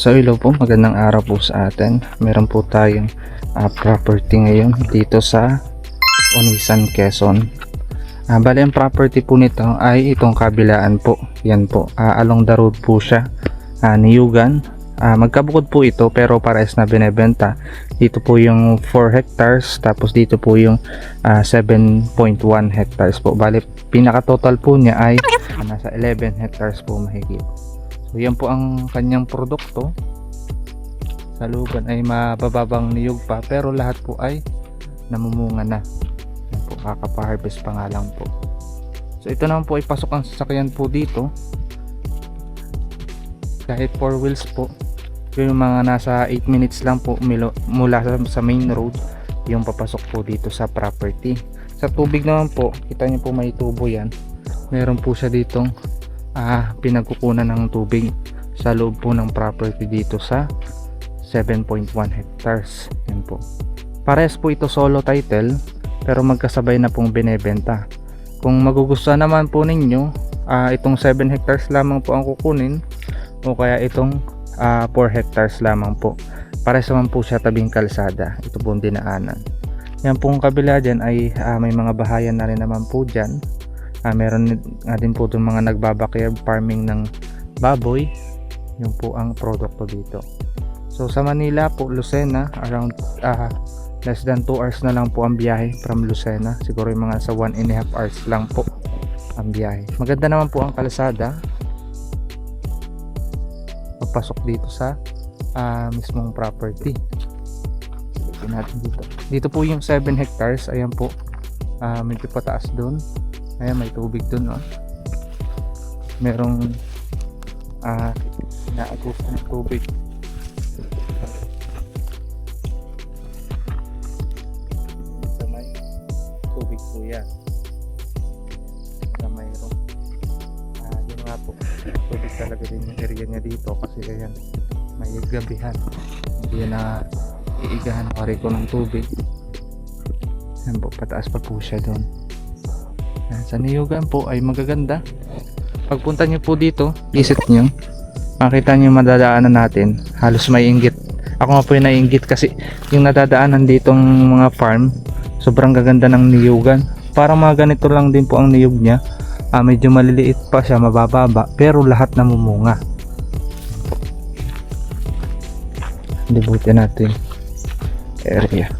So hello po, magandang araw po sa atin. Meron po tayong property ngayon dito sa Onisan, Quezon. Bali ang property po nito ay itong kabilaan po. Yan po, along the road po siya, Niyugan. Magkabukod po ito pero pares na binebenta. Dito po yung 4 hectares tapos dito po yung 7.1 hectares po. Bali pinaka total po niya ay nasa 11 hectares po mahigit. So yan po ang kanyang produkto. Sa lugan ay mabababang niyog pa pero lahat po ay namumunga na. Yan po, kakapa-harvest pa nga lang po. So ito naman po ay pasok ang sasakyan po dito. Kahit 4 wheels po. Yung mga nasa 8 minutes lang po mula sa main road yung papasok po dito sa property. Sa tubig naman po, kita niyo po may tubo yan. Meron po siya ditong pinagkukunan ng tubig sa loob po ng property dito sa 7.1 hectares. Yan po. Pares po ito solo title pero magkasabay na pong binebenta. Kung magugustuhan naman po ninyo, itong 7 hectares lamang po ang kukunin o kaya itong 4 hectares lamang po. Pares naman po siya tabing kalsada. Ito po ang dinaanan. Yan pong kabila dyan ay may mga bahayan na rin naman po dyan. Meron din po doon mga nagbabackyard farming ng baboy. Yun po ang produkto dito. So sa Manila po, Lucena, around less than 2 hours na lang po ang biyahe from Lucena. Siguro yung mga sa 1.5 hours lang po ang biyahe. Maganda naman po ang kalsada. Magpasok dito sa mismong property. Sige natin dito. Dito po yung 7 hectares. Ayan po. Medyo pataas doon. Ayan, may tubig doon. Merong naagusan ng tubig. Sa may tubig po yan. Sa mayroong yun nga po. Tubig talaga din yung area niya dito kasi ayan, may gabihan. Hindi na iigahan pa rin ko ng tubig. Ayan po, pataas pa po siya doon. Sa Niyugan po ay magaganda. Pagpunta nyo po dito, visit nyo, makita nyo madadaanan natin. Halos may inggit. Ako nga po yung naiinggit kasi yung nadadaanan ditong mga farm, sobrang gaganda ng Niyugan. Parang mga ganito lang din po ang niyog niya. Medyo maliliit pa siya, mabababa, pero lahat namumunga. Libutin natin area.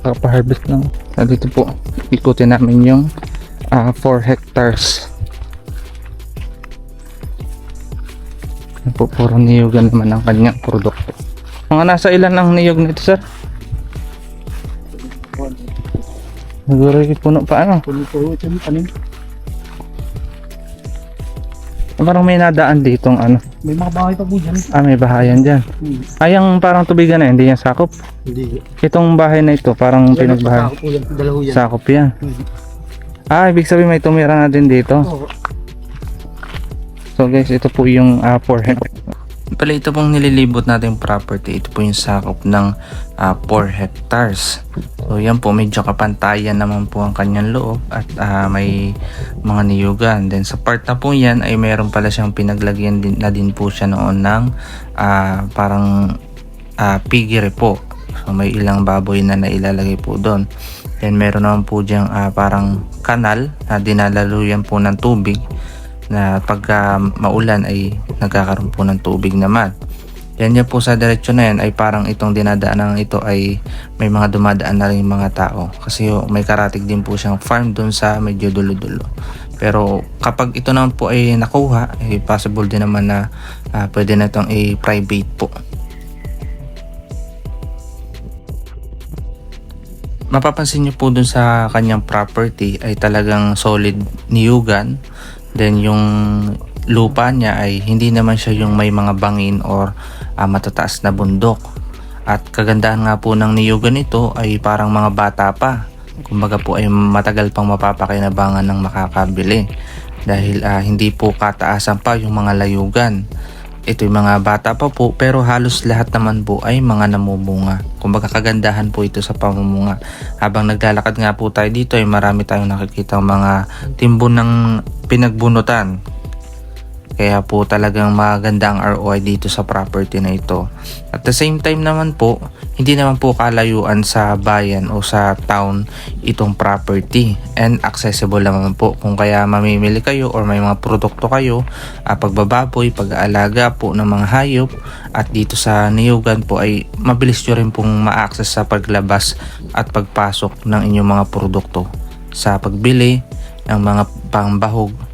Pa-harvest lang. Dito po ikutin namin yung 4 hectares. Po, puro niyugan naman ang kanyang produkto. Mga nasa ilan ang niyog nito, sir? Siguro puno pa ano? Puno ito yung tanim. Parang may nadaan ditong ano. May mga bahay pa po dyan. May bahayan dyan. Ay, yung parang tubigan na, hindi yan sakop. Hindi. Itong bahay na ito, parang pinagbahay. Sakop po yan. Dalaho yan. Sakop yan. Ibig sabihin may tumira na din dito. Oo. So guys, ito po yung 4 hectares. Pala ito pong nililibot natin property, ito po yung sakop ng 4 hectares. So yan po, medyo kapantayan naman po ang kanyang loob at may mga niyugan. Then sa part na po yan ay mayroon pala siyang pinaglagyan din, na din po siya noon ng parang piggery po. So may ilang baboy na nailalagay po doon. Then meron naman po diyang parang kanal na dinalaluyan po ng tubig na pagka maulan ay nagkakaroon po ng tubig naman. Yan po sa diretsyo na yan ay parang itong dinadaanan ito ay may mga dumadaan na rin mga tao. Kasi may karatig din po siyang farm dun sa medyo dulo-dulo. Pero kapag ito naman po ay nakuha, possible din naman na pwede na itong i-private po. Mapapansin nyo po dun sa kanyang property ay talagang solid niyugan. Then yung lupa niya ay hindi naman siya yung may mga bangin or matataas na bundok. At kagandahan nga po ng niyugan ito ay parang mga bata pa. Kumbaga po ay matagal pang mapapakinabangan ng makakabili. Dahil hindi po kataasan pa yung mga layugan. Ito yung mga bata pa po pero halos lahat naman po ay mga namumunga. Kumbaga kagandahan po ito sa pamumunga. Habang naglalakad nga po tayo dito ay marami tayong nakikita mga timbon ng pinagbunutan. Kaya po talagang maganda ang ROI dito sa property na ito. At the same time naman po, hindi naman po kalayuan sa bayan o sa town itong property, and accessible naman po kung kaya mamimili kayo or may mga produkto kayo, pagbababoy, pag-aalaga po ng mga hayop, at dito sa Niyugan po ay mabilis nyo rin pong ma-access sa paglabas at pagpasok ng inyong mga produkto sa pagbili ng mga pangbahog.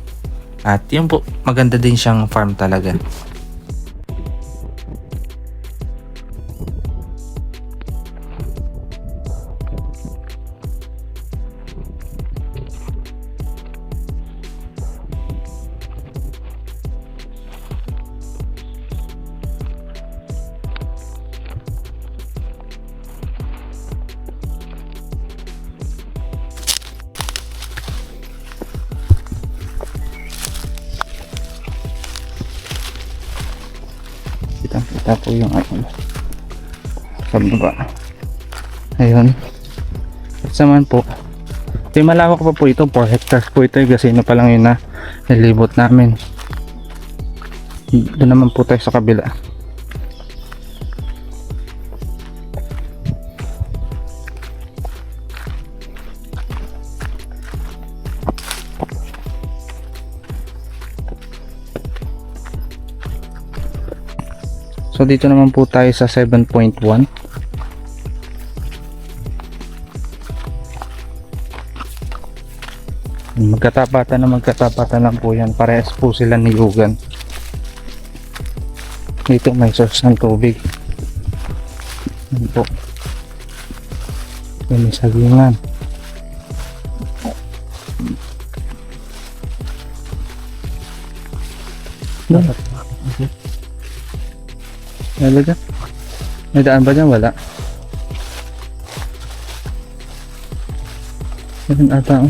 At yun po, maganda din siyang farm talaga. Kita po yung sa baba. Ayun. At naman po, ito yung malawak pa po ito, 4 hectares po ito, kasi pa lang yun na nilibot namin. Doon naman po tayo sa kabila. So dito naman po tayo sa 7.1. Magkatapatan lang po yan. Parehas po sila Niyugan. Dito may source ng tubig. Yan po. Yan may sagingan. Wala dyan? May daan ba dyan? Wala. Yan ata.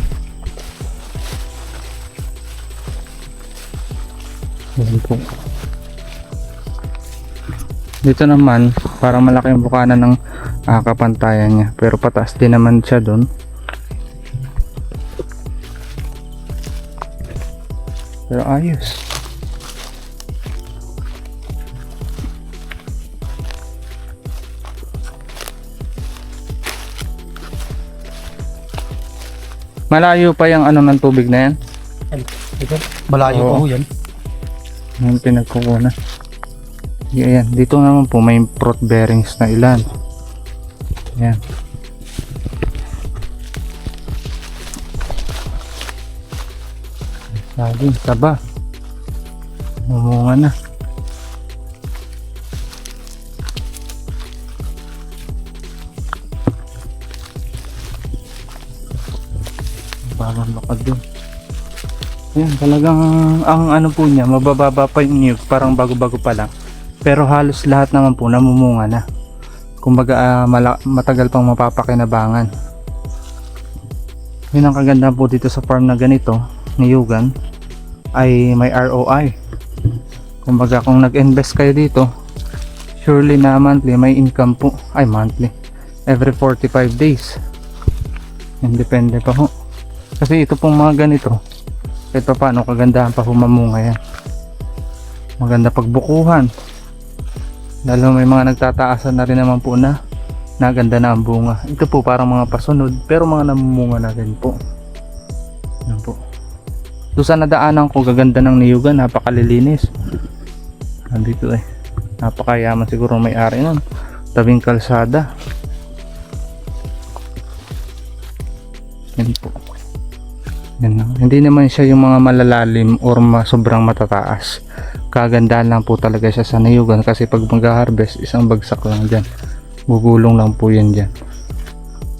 Yan po. Dito naman, parang malaki ang bukana ng kapantayan niya. Pero pataas din naman siya doon. Pero ayos. Malayo pa yung ano ng tubig na yan. Ito, malayo pa Oo. ho yan. Yung pinagkukuna. Yan. Dito naman po may fruit bearings na ilan. Yan. Saging, taba. Mumunga na. Parang lakad dun. Ayan, talagang ang ano po niya, mabababa pa yung niyog, parang bago-bago pa lang. Pero halos lahat naman po namumunga na. Kumbaga matagal pang mapapakinabangan. Yun ang kagandahan po dito sa farm na ganito, Niyugan, ay may ROI. Kumbaga kung nag-invest kayo dito, surely na monthly may income po. Ay, monthly. Every 45 days. Independe pa ho. Kasi ito pong mga ganito, ito paano kagandahan pa humamunga yan. Maganda pagbukuhan. Lalo may mga nagtataasan na rin naman po na naganda na ang bunga. Ito po parang mga pasunod, pero mga namumunga na rin po. Yan po. Doon sa nadaanan ko, gaganda ng Niyugan, napakalilinis. Nandito napakayaman siguro may-ari nun. Tabing kalsada. Yan po. Yan, hindi naman siya yung mga malalalim or sobrang matataas. Kagandahan lang po talaga siya sa Niyugan, kasi pag mag-harvest, isang bagsak lang dyan. Bugulong lang po yan dyan.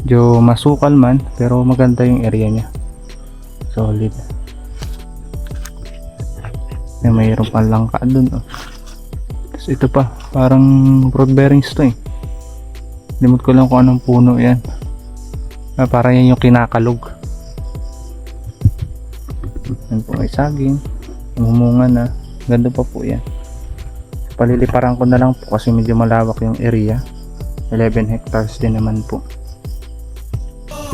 Medyo masukal man, pero maganda yung area niya. Solid. Mayroon pa langka dun. Tapos ito pa, parang broad bearings to limot ko lang kung anong puno yan. Parang yan yung kinakalog. Yan po ay saging, umumunga na, ganda pa po yan. Paliliparan ko na lang po kasi medyo malawak yung area. 11 hectares din naman po.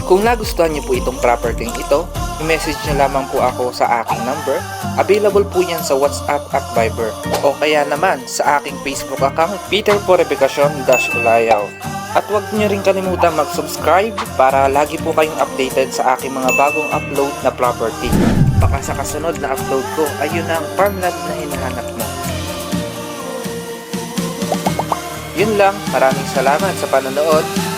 Kung nagustuhan niyo po itong property ito, i-message niyo lamang po ako sa aking number. Available po yan sa WhatsApp at Viber. O kaya naman sa aking Facebook account, Peter Purificacion-Ulayaw. At huwag niyo rin kalimutan mag-subscribe para lagi po kayong updated sa aking mga bagong upload na property. Baka sa kasunod na upload ko, ayun ang farmland na hinahanap mo. Yun lang, maraming salamat sa panonood.